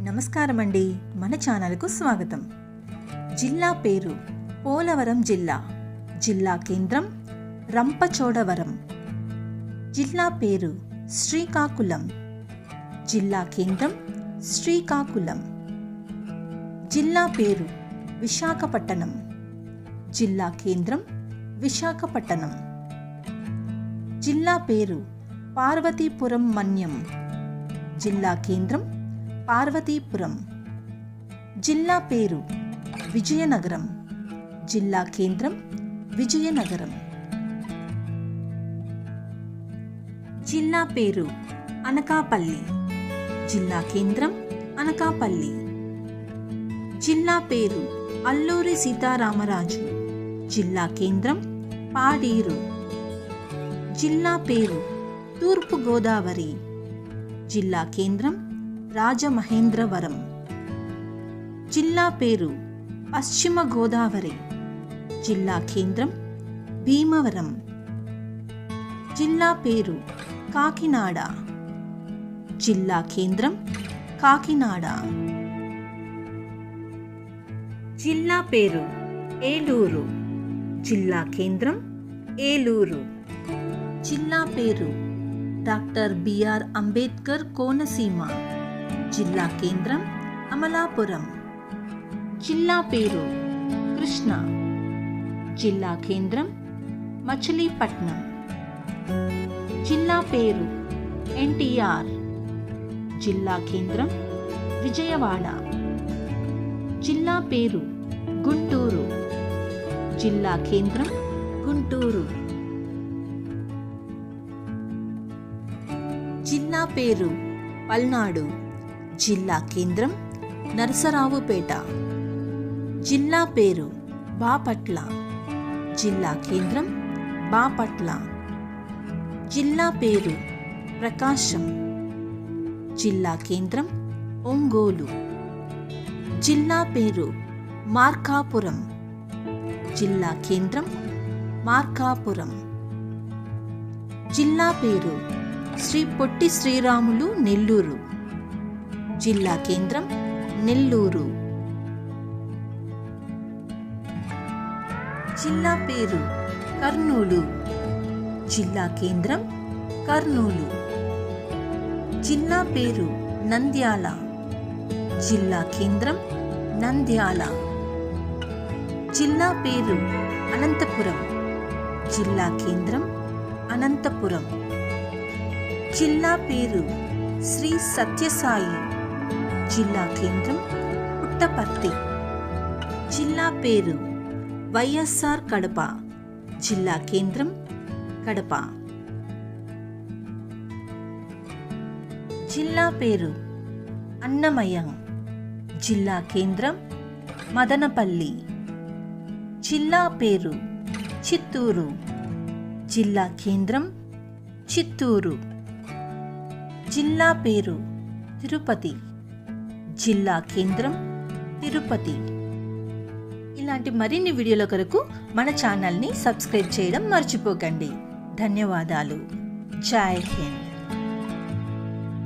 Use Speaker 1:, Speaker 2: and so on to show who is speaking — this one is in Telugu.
Speaker 1: నమస్కారం అండి. మన ఛానల్కు స్వాగతం. జిల్లా పేరు పోలవరం జిల్లా. జిల్లా కేంద్రం రంపచోడవరం. జిల్లా పేరు శ్రీకాకుళం. జిల్లా కేంద్రం శ్రీకాకుళం. జిల్లా పేరు విశాఖపట్టణం. జిల్లా కేంద్రం విశాఖపట్టణం. జిల్లా పేరు పార్వతీపురం మన్యం. జిల్లా కేంద్రం పార్వతీపురం. జిల్లా పేరు విజయనగరం. జిల్లా కేంద్రం విజయనగరం. జిల్లా పేరు అనకాపల్లి. జిల్లా కేంద్రం అనకాపల్లి. జిల్లా పేరు అల్లూరి సీతారామరాజు. జిల్లా కేంద్రం పాడేరు. జిల్లా పేరు తూర్పు గోదావరి. జిల్లా కేంద్రం రాజమహేంద్రవరం. జిల్లా పేరు పశ్చిమ గోదావరి. జిల్లా కేంద్రం భీమవరం. జిల్లా పేరు కాకినాడ. జిల్లా కేంద్రం కాకినాడ. జిల్లా పేరు ఏలూరు. జిల్లా కేంద్రం ఏలూరు. జిల్లా పేరు డాక్టర్ బిఆర్ అంబేద్కర్ కోనసీమ. జిల్లా కేంద్రం అమలాపురం. జిల్లా పేరు కృష్ణా. జిల్లా కేంద్రం మచిలీపట్నం. జిల్లా పేరు ఎన్టీఆర్. జిల్లా కేంద్రం విజయవాడ. జిల్లా పేరు గుంటూరు. జిల్లా కేంద్రం గుంటూరు. జిల్లా పేరు పల్నాడు. జిల్లా కేంద్రం నరసరావుపేట. జిల్లా పేరు బాపట్ల. జిల్లా కేంద్రం బాపట్ల. జిల్లా పేరు ప్రకాశం. జిల్లా కేంద్రం ఒంగోలు. జిల్లా పేరు మార్కాపురం. జిల్లా కేంద్రం మార్కాపురం. జిల్లా పేరు శ్రీ పొట్టి శ్రీరాములు నెల్లూరు. జిల్లా కేంద్రం నెల్లూరు. జిల్లా పేరు కర్నూలు. జిల్లా కేంద్రం కర్నూలు. జిల్లా పేరు నంద్యాల. జిల్లా కేంద్రం నంద్యాల. జిల్లా పేరు అనంతపురం. జిల్లా కేంద్రం అనంతపురం. జిల్లా పేరు శ్రీ సత్యసాయి. జిల్లా కేంద్రం పుట్టపర్తి. జిల్లా పేరు వైఎస్ఆర్ కడప. జిల్లా కేంద్రం కడప. జిల్లా పేరు అన్నమయ్య. జిల్లా కేంద్రం మదనపల్లి. జిల్లా పేరు చిత్తూరు. జిల్లా కేంద్రం చిత్తూరు. జిల్లా పేరు తిరుపతి. జిల్లా కేంద్రం తిరుపతి. ఇలాంటి మరిన్ని వీడియోల కొరకు మన ఛానల్ని సబ్స్క్రైబ్ చేయడం మర్చిపోకండి. ధన్యవాదాలు. జై హింద్.